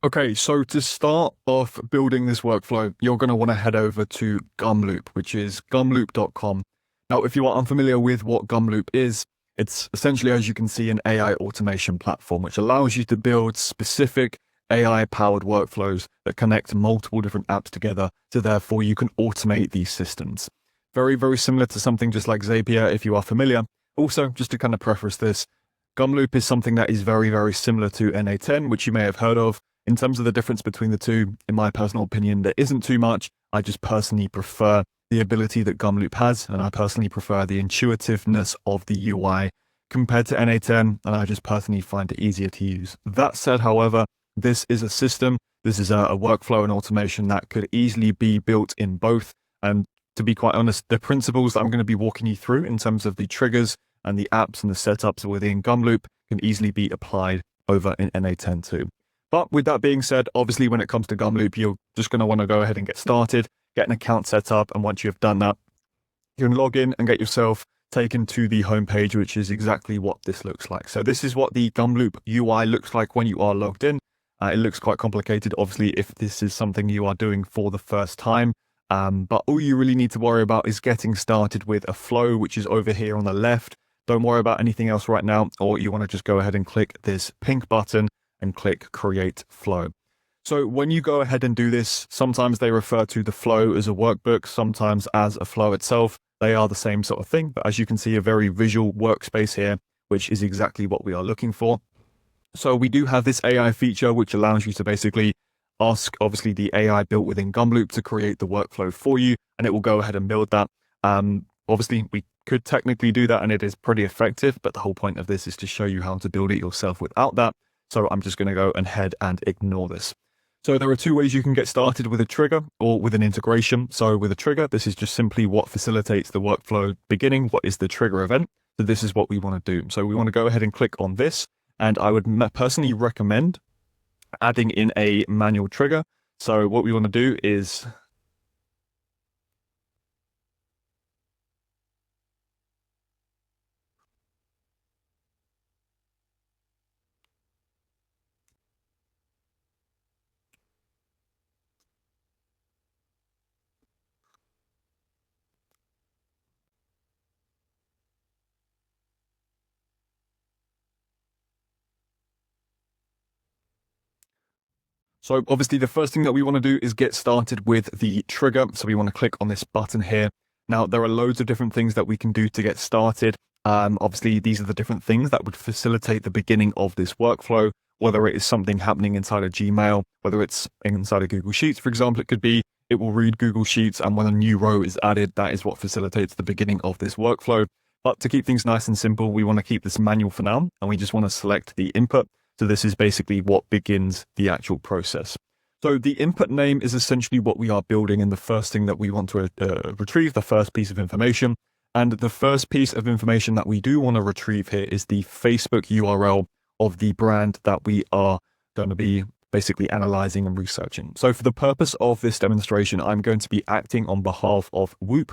Okay, so to start off building this workflow, you're going to want to head over to Gumloop, which is gumloop.com. Now, if you are unfamiliar with what Gumloop is, it's essentially, as you can see, an AI automation platform, which allows you to build specific AI-powered workflows that connect multiple different apps together, so therefore you can automate these systems. Very, very similar to something just like Zapier, if you are familiar. Also, just to kind of preface this, Gumloop is something that is very, very similar to NA10, which you may have heard of. In terms of the difference between the two, in my personal opinion, there isn't too much. I just personally prefer the ability that Gumloop has, and I personally prefer the intuitiveness of the UI compared to NA10, and I just personally find it easier to use. That said, however, this is a system, this is a workflow and automation that could easily be built in both. And to be quite honest, the principles that I'm going to be walking you through in terms of the triggers and the apps and the setups within Gumloop can easily be applied over in NA10 too. But with that being said, obviously when it comes to Gumloop, you're just going to want to go ahead and get started, get an account set up. And once you've done that, you can log in and get yourself taken to the homepage, which is exactly what this looks like. So this is what the Gumloop UI looks like when you are logged in. It looks quite complicated, obviously, if this is something you are doing for the first time. But all you really need to worry about is getting started with a flow, which is over here on the left. Don't worry about anything else right now, or you want to just go ahead and click this pink button and click Create Flow. So when you go ahead and do this, sometimes they refer to the flow as a workbook, sometimes as a flow itself. They are the same sort of thing, but as you can see, a very visual workspace here, which is exactly what we are looking for. So we do have this AI feature, which allows you to basically ask, obviously, the AI built within Gumloop to create the workflow for you, and it will go ahead and build that. Obviously, we could technically do that, and it is pretty effective, but the whole point of this is to show you how to build it yourself without that. So I'm just going to go ahead and ignore this. So there are two ways you can get started with a trigger or with an integration. So with a trigger, this is just simply what facilitates the workflow beginning. What is the trigger event? So this is what we want to do. So we want to go ahead and click on this. And I would personally recommend adding in a manual trigger. So what we want to do is So obviously the first thing that we want to do is get started with the trigger. So we want to click on this button here. Now there are loads of different things that we can do to get started. Obviously these are the different things that would facilitate the beginning of this workflow, whether it is something happening inside of Gmail, whether it's inside of Google Sheets, for example. It could be, it will read Google Sheets, and when a new row is added, that is what facilitates the beginning of this workflow. But to keep things nice and simple, we want to keep this manual for now, and we just want to select the input. So this is basically what begins the actual process. So the input name is essentially what we are building, and the first thing that we want to retrieve, the first piece of information. And the first piece of information that we do want to retrieve here is the Facebook URL of the brand that we are going to be basically analyzing and researching. So for the purpose of this demonstration, I'm going to be acting on behalf of Whoop,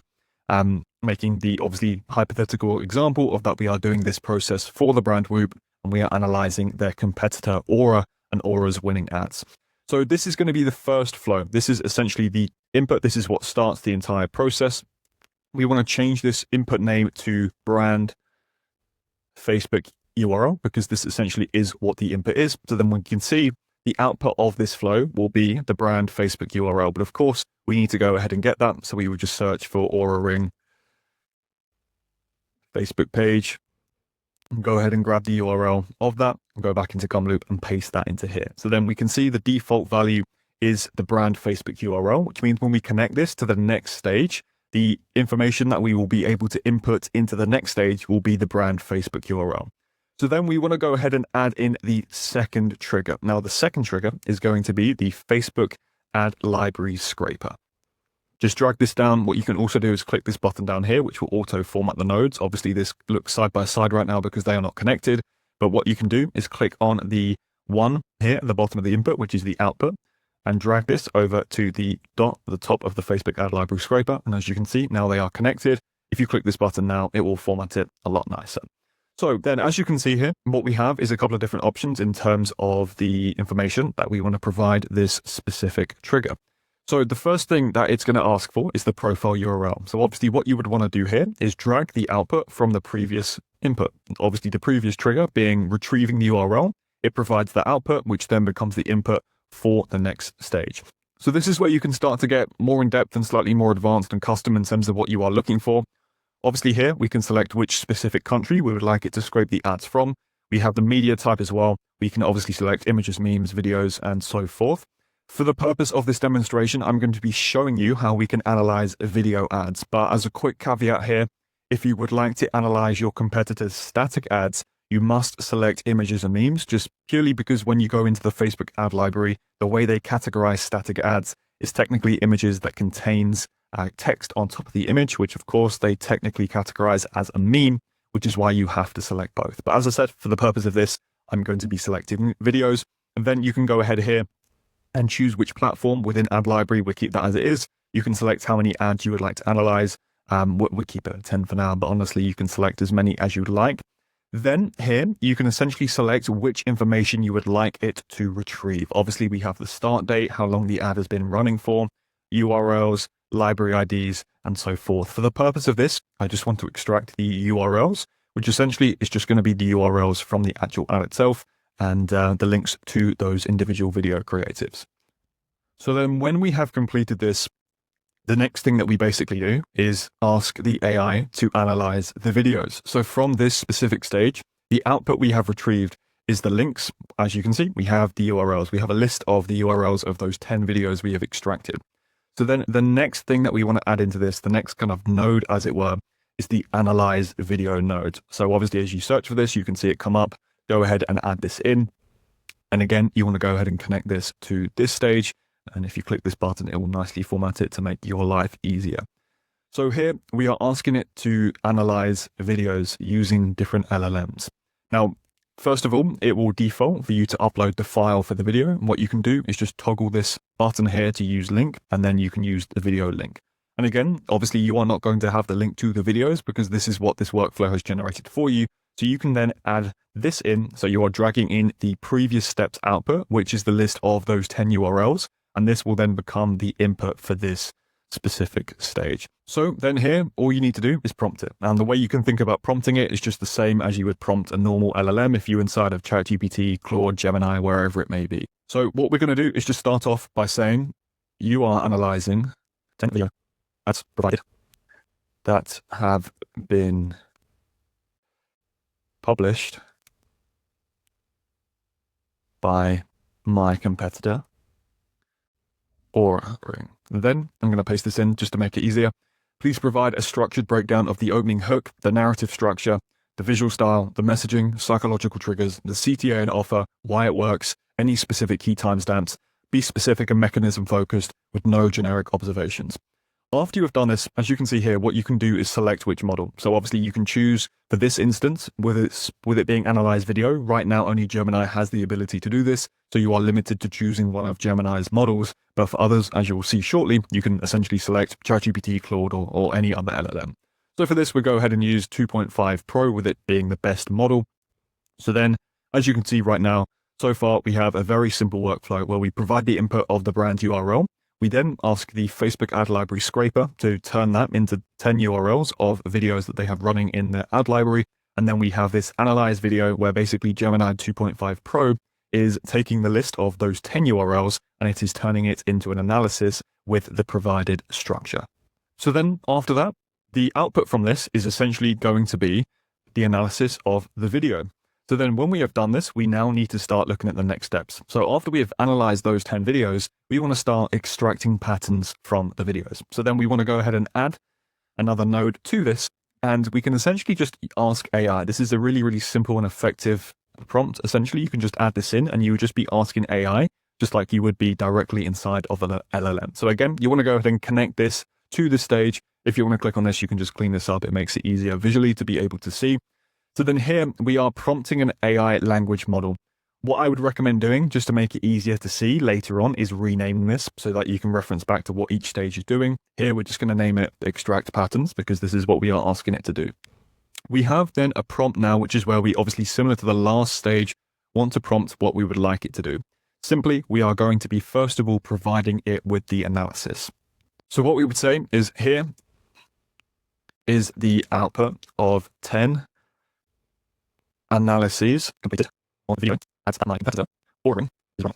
making the obviously hypothetical example of that we are doing this process for the brand Whoop, and we are analyzing their competitor Aura and Aura's winning ads. So this is going to be the first flow. This is essentially the input. This is what starts the entire process. We want to change this input name to brand Facebook URL, because this essentially is what the input is. So then we can see the output of this flow will be the brand Facebook URL. But of course, we need to go ahead and get that. So we would just search for Aura Ring Facebook page, and go ahead and grab the URL of that and go back into Gumloop and paste that into here. So then we can see the default value is the brand Facebook URL, which means when we connect this to the next stage, the information that we will be able to input into the next stage will be the brand Facebook URL. So then we want to go ahead and add in the second trigger. Now the second trigger is going to be the Facebook ad library scraper. Just drag this down. What you can also do is click this button down here, which will auto format the nodes. Obviously this looks side by side right now because they are not connected. But what you can do is click on the one here at the bottom of the input, which is the output, and drag this over to the dot at the top of the Facebook ad library scraper. And as you can see, now they are connected. If you click this button now, it will format it a lot nicer. So then, as you can see here, what we have is a couple of different options in terms of the information that we want to provide this specific trigger. So the first thing that it's going to ask for is the profile URL. So obviously what you would want to do here is drag the output from the previous input. Obviously the previous trigger being retrieving the URL, it provides the output, which then becomes the input for the next stage. So this is where you can start to get more in depth and slightly more advanced and custom in terms of what you are looking for. Obviously here we can select which specific country we would like it to scrape the ads from. We have the media type as well. We can obviously select images, memes, videos, and so forth. For the purpose of this demonstration, I'm going to be showing you how we can analyze video ads. But as a quick caveat here, if you would like to analyze your competitors' static ads, you must select images and memes, just purely because when you go into the Facebook ad library, the way they categorize static ads is technically images that contains text on top of the image, which of course they technically categorize as a meme, which is why you have to select both. But as I said, for the purpose of this, I'm going to be selecting videos, and then you can go ahead here and choose which platform within ad library. We'll keep that as it is. You can select how many ads you would like to analyze. We'll keep it at 10 for now, but honestly, you can select as many as you'd like. Then here, you can essentially select which information you would like it to retrieve. Obviously, we have the start date, how long the ad has been running for, URLs, library IDs, and so forth. For the purpose of this, I just want to extract the URLs, which essentially is just going to be the URLs from the actual ad itself and the links to those individual video creatives. So then when we have completed this, the next thing that we basically do is ask the AI to analyze the videos. So from this specific stage, the output we have retrieved is the links. As you can see, we have the URLs. We have a list of the URLs of those 10 videos we have extracted. So then the next thing that we want to add into this, the next kind of node, as it were, is the analyze video node. So obviously, as you search for this, you can see it come up. Go ahead and add this in. And again, you want to go ahead and connect this to this stage. And if you click this button, it will nicely format it to make your life easier. So here we are asking it to analyze videos using different LLMs. Now, first of all, it will default for you to upload the file for the video. And what you can do is just toggle this button here to use link, and then you can use the video link. And again, obviously you are not going to have the link to the videos because this is what this workflow has generated for you. So you can then add this in. So you are dragging in the previous steps output, which is the list of those 10 URLs. And this will then become the input for this specific stage. So then here, all you need to do is prompt it. And the way you can think about prompting it is just the same as you would prompt a normal LLM if you're inside of ChatGPT, Claude, Gemini, wherever it may be. So what we're going to do is just start off by saying, you are analyzing 10 video ads provided that have been published by my competitor. Or then I'm going to paste this in just to make it easier. Please provide a structured breakdown of the opening hook, the narrative structure, the visual style, the messaging, psychological triggers, the CTA and offer, why it works, any specific key timestamps. Be specific and mechanism focused with no generic observations. After you have done this, as you can see here, what you can do is select which model. So obviously you can choose for this instance, with it being analyzed video. Right now, only Gemini has the ability to do this. So you are limited to choosing one of Gemini's models. But for others, as you will see shortly, you can essentially select ChatGPT, Claude, or any other LLM. So for this, we'll go ahead and use 2.5 Pro with it being the best model. So then, as you can see right now, so far we have a very simple workflow where we provide the input of the brand URL. We then ask the Facebook ad library scraper to turn that into 10 URLs of videos that they have running in their ad library. And then we have this analyze video where basically Gemini 2.5 Pro is taking the list of those 10 URLs and it is turning it into an analysis with the provided structure. So then after that, the output from this is essentially going to be the analysis of the video. So then when we have done this, we now need to start looking at the next steps. So after we have analyzed those 10 videos, we want to start extracting patterns from the videos. So then we want to go ahead and add another node to this, and we can essentially just ask AI. This is a really, really simple and effective prompt. Essentially, you can just add this in and you would just be asking AI, just like you would be directly inside of an LLM. So again, you want to go ahead and connect this to the stage. If you want to click on this, you can just clean this up. It makes it easier visually to be able to see. So then here we are prompting an AI language model. What I would recommend doing just to make it easier to see later on is renaming this so that you can reference back to what each stage is doing. Here we're just going to name it extract patterns because this is what we are asking it to do. We have then a prompt now, which is where we obviously, similar to the last stage, want to prompt what we would like it to do. Simply, we are going to be, first of all, providing it with the analysis. So what we would say is, here is the output of 10 analyses completed on the video ads at my competitor. Ordering is wrong.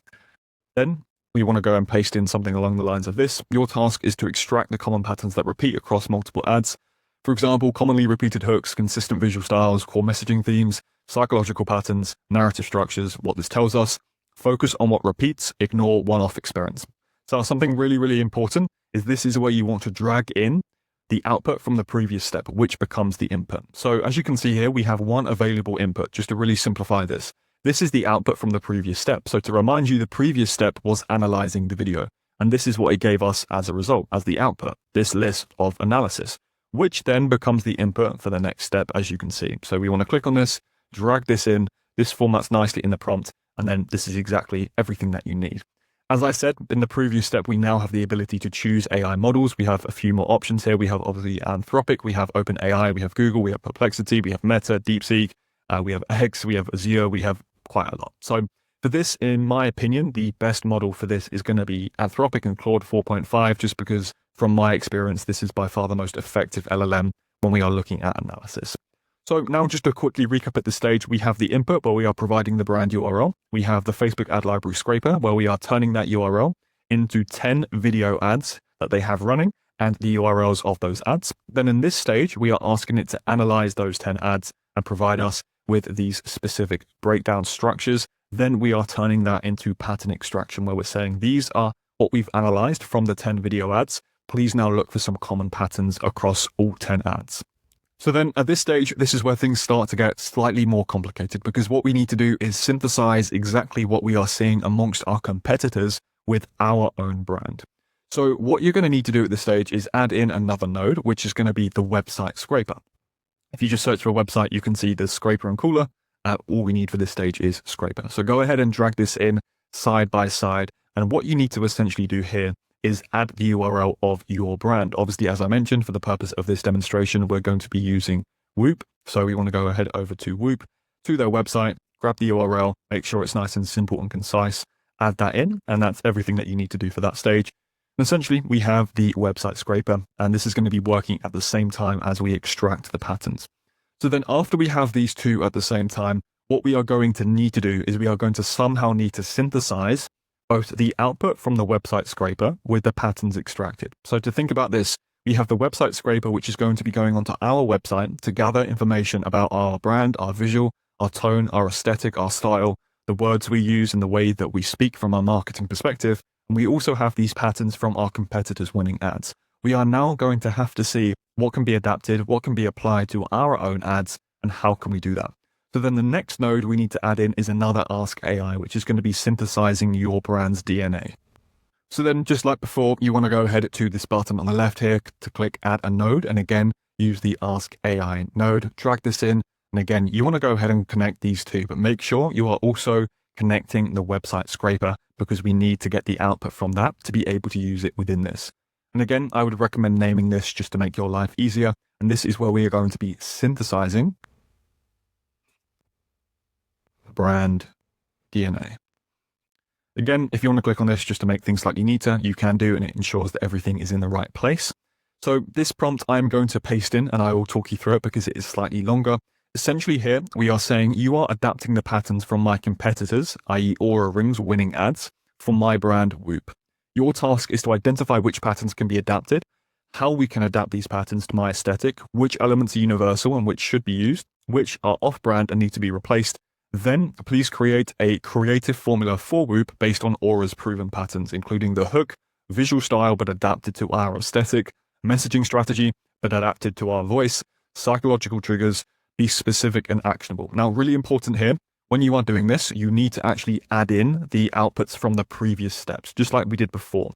Then we want to go and paste in something along the lines of this. Your task is to extract the common patterns that repeat across multiple ads. For example, commonly repeated hooks, consistent visual styles, core messaging themes, psychological patterns, narrative structures. What this tells us: focus on what repeats, ignore one-off experience. So something really, really important is this is where you want to drag in the output from the previous step, which becomes the input. So as you can see here, we have one available input. Just to really simplify this, this is the output from the previous step. So to remind you, the previous step was analyzing the video. And this is what it gave us as a result, as the output, this list of analysis, which then becomes the input for the next step, as you can see. So we want to click on this, drag this in, this formats nicely in the prompt, and then this is exactly everything that you need. As I said, in the previous step, we now have the ability to choose AI models. We have a few more options here. We have obviously Anthropic, we have OpenAI, we have Google, we have Perplexity, we have Meta, DeepSeek, we have X, we have Azure, we have quite a lot. So for this, in my opinion, the best model for this is going to be Anthropic and Claude 4.5, just because from my experience, this is by far the most effective LLM when we are looking at analysis. So now just to quickly recap at this stage, we have the input where we are providing the brand URL. We have the Facebook ad library scraper where we are turning that URL into 10 video ads that they have running and the URLs of those ads. Then in this stage, we are asking it to analyze those 10 ads and provide us with these specific breakdown structures. Then we are turning that into pattern extraction where we're saying these are what we've analyzed from the 10 video ads. Please now look for some common patterns across all 10 ads. So then at this stage, this is where things start to get slightly more complicated, because what we need to do is synthesize exactly what we are seeing amongst our competitors with our own brand. So what you're going to need to do at this stage is add in another node, which is going to be the website scraper. If you just search for a website, you can see the scraper and cooler. All we need for this stage is scraper. So go ahead and drag this in side by side. And what you need to essentially do here is add the URL of your brand. Obviously, as I mentioned, for the purpose of this demonstration, we're going to be using Whoop. So we want to go ahead over to Whoop, to their website, grab the URL, make sure it's nice and simple and concise, add that in, and that's everything that you need to do for that stage. And essentially, we have the website scraper, and this is going to be working at the same time as we extract the patterns. So then after we have these two at the same time, what we are going to need to do is we are going to somehow need to synthesize both the output from the website scraper with the patterns extracted. So to think about this, we have the website scraper, which is going to be going onto our website to gather information about our brand, our visual, our tone, our aesthetic, our style, the words we use and the way that we speak from our marketing perspective. And we also have these patterns from our competitors' winning ads. We are now going to have to see what can be adapted, what can be applied to our own ads, and how can we do that. So then the next node we need to add in is another Ask AI, which is going to be synthesizing your brand's DNA. So then just like before, you want to go ahead to this button on the left here to click add a node. And again, use the Ask AI node, drag this in. And again, you want to go ahead and connect these two, but make sure you are also connecting the website scraper because we need to get the output from that to be able to use it within this. And again, I would recommend naming this just to make your life easier. And this is where we are going to be synthesizing brand DNA. Again, if you want to click on this just to make things slightly neater, you can do, and it ensures that everything is in the right place. So this prompt I'm going to paste in and I will talk you through it because it is slightly longer. Essentially here, we are saying you are adapting the patterns from my competitors, i.e. Aura Ring's winning ads, for my brand Whoop. Your task is to identify which patterns can be adapted, how we can adapt these patterns to my aesthetic, which elements are universal and which should be used, which are off-brand and need to be replaced. Then please create a creative formula for Whoop based on Aura's proven patterns, including the hook, visual style but adapted to our aesthetic, messaging strategy but adapted to our voice, psychological triggers, be specific and actionable. Now, really important here, when you are doing this, you need to actually add in the outputs from the previous steps, just like we did before.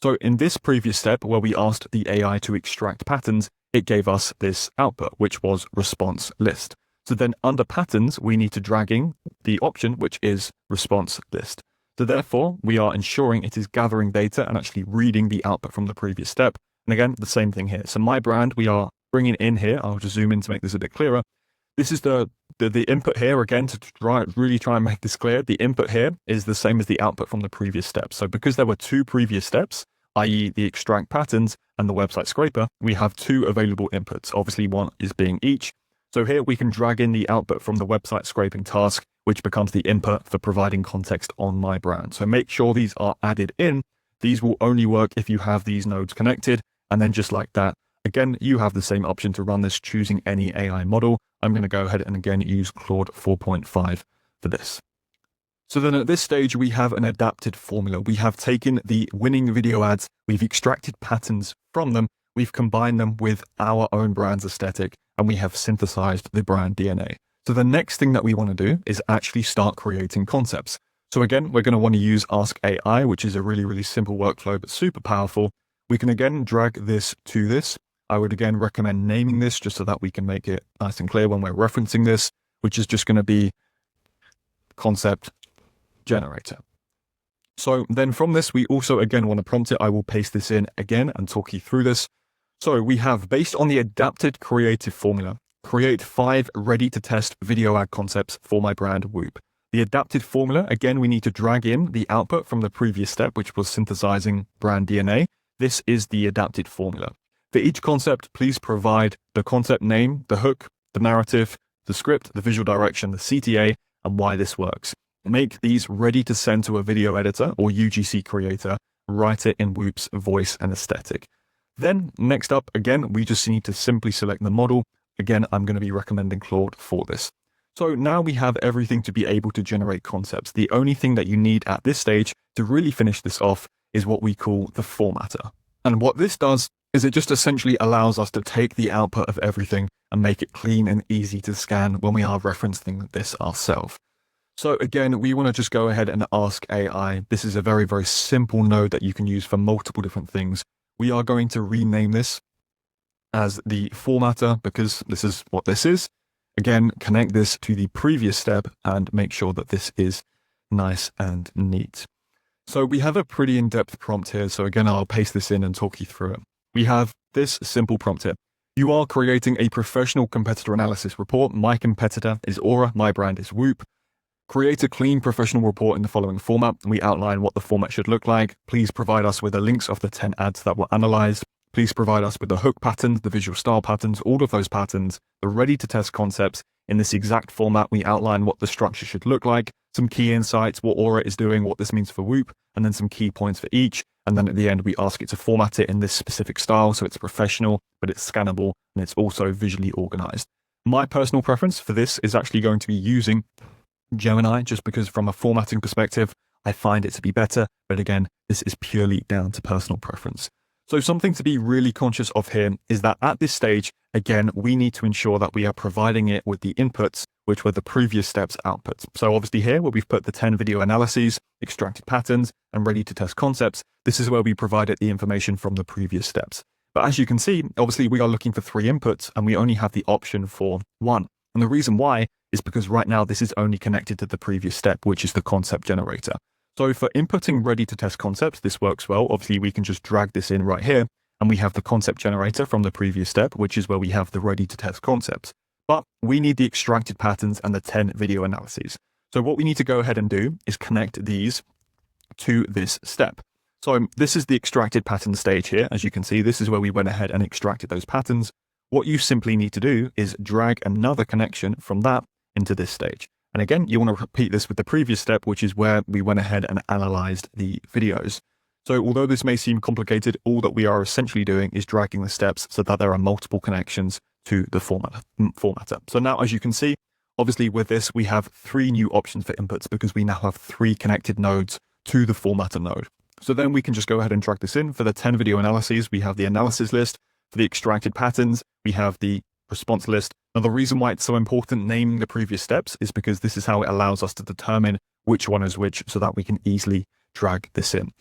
So in this previous step where we asked the AI to extract patterns, it gave us this output, which was response list. So then under patterns, we need to drag in the option, which is response list. So therefore, we are ensuring it is gathering data and actually reading the output from the previous step. And again, the same thing here. So my brand, we are bringing in here. I'll just zoom in to make this a bit clearer. This is the input here, again, to really try and make this clear. The input here is the same as the output from the previous step. So because there were two previous steps, i.e. the extract patterns and the website scraper, we have two available inputs. Obviously, one is being each. So here we can drag in the output from the website scraping task, which becomes the input for providing context on my brand. So make sure these are added in. These will only work if you have these nodes connected. And then just like that, again, you have the same option to run this, choosing any AI model. I'm going to go ahead and again use Claude 4.5 for this. So then at this stage, we have an adapted formula. We have taken the winning video ads, we've extracted patterns from them, we've combined them with our own brand's aesthetic, and we have synthesized the brand DNA. So the next thing that we want to do is actually start creating concepts. So again, we're going to want to use Ask AI, which is a really, really simple workflow, but super powerful. We can again drag this to this. I would again recommend naming this just so that we can make it nice and clear when we're referencing this, which is just going to be concept generator. So then from this, we also again want to prompt it. I will paste this in again and talk you through this. So we have, based on the adapted creative formula, create 5 ready to test video ad concepts for my brand Whoop. The adapted formula, again, we need to drag in the output from the previous step, which was synthesizing brand DNA. This is the adapted formula. For each concept, please provide the concept name, the hook, the narrative, the script, the visual direction, the CTA, and why this works. Make these ready to send to a video editor or UGC creator. Write it in Whoop's voice and aesthetic. Then next up, again, we just need to simply select the model. Again, I'm going to be recommending Claude for this. So now we have everything to be able to generate concepts. The only thing that you need at this stage to really finish this off is what we call the formatter. And what this does is it just essentially allows us to take the output of everything and make it clean and easy to scan when we are referencing this ourselves. So again, we want to just go ahead and ask AI. This is a very, very simple node that you can use for multiple different things. We are going to rename this as the formatter because this is what this is. Again, connect this to the previous step and make sure that this is nice and neat. So we have a pretty in-depth prompt here. So again, I'll paste this in and talk you through it. We have this simple prompt here. You are creating a professional competitor analysis report. My competitor is Aura. My brand is Whoop. Create a clean professional report in the following format. We outline what the format should look like. Please provide us with the links of the 10 ads that were analyzed. Please provide us with the hook patterns, the visual style patterns, all of those patterns, the ready to test concepts. In this exact format, we outline what the structure should look like, some key insights, what Aura is doing, what this means for Whoop, and then some key points for each. And then at the end, we ask it to format it in this specific style. So it's professional, but it's scannable, and it's also visually organized. My personal preference for this is actually going to be using Gemini, just because from a formatting perspective, I find it to be better. But again, this is purely down to personal preference. So something to be really conscious of here is that at this stage, again, we need to ensure that we are providing it with the inputs, which were the previous steps outputs. So obviously here, where we've put the 10 video analyses, extracted patterns, and ready to test concepts, this is where we provided the information from the previous steps. But as you can see, obviously we are looking for 3 inputs and we only have the option for 1. And the reason why is because right now this is only connected to the previous step, which is the concept generator. So for inputting ready to test concepts, this works well. Obviously we can just drag this in right here and we have the concept generator from the previous step, which is where we have the ready to test concepts. But we need the extracted patterns and the 10 video analyses. So what we need to go ahead and do is connect these to this step. So this is the extracted pattern stage here. As you can see, this is where we went ahead and extracted those patterns. What you simply need to do is drag another connection from that into this stage. And again, you want to repeat this with the previous step, which is where we went ahead and analyzed the videos. So although this may seem complicated, all that we are essentially doing is dragging the steps so that there are multiple connections to the formatter. So now, as you can see, obviously with this, we have 3 new options for inputs because we now have 3 connected nodes to the formatter node. So then we can just go ahead and drag this in. For the 10 video analyses, we have the analysis list. For the extracted patterns, we have the response list. Now, the reason why it's so important naming the previous steps is because this is how it allows us to determine which one is which so that we can easily drag this in.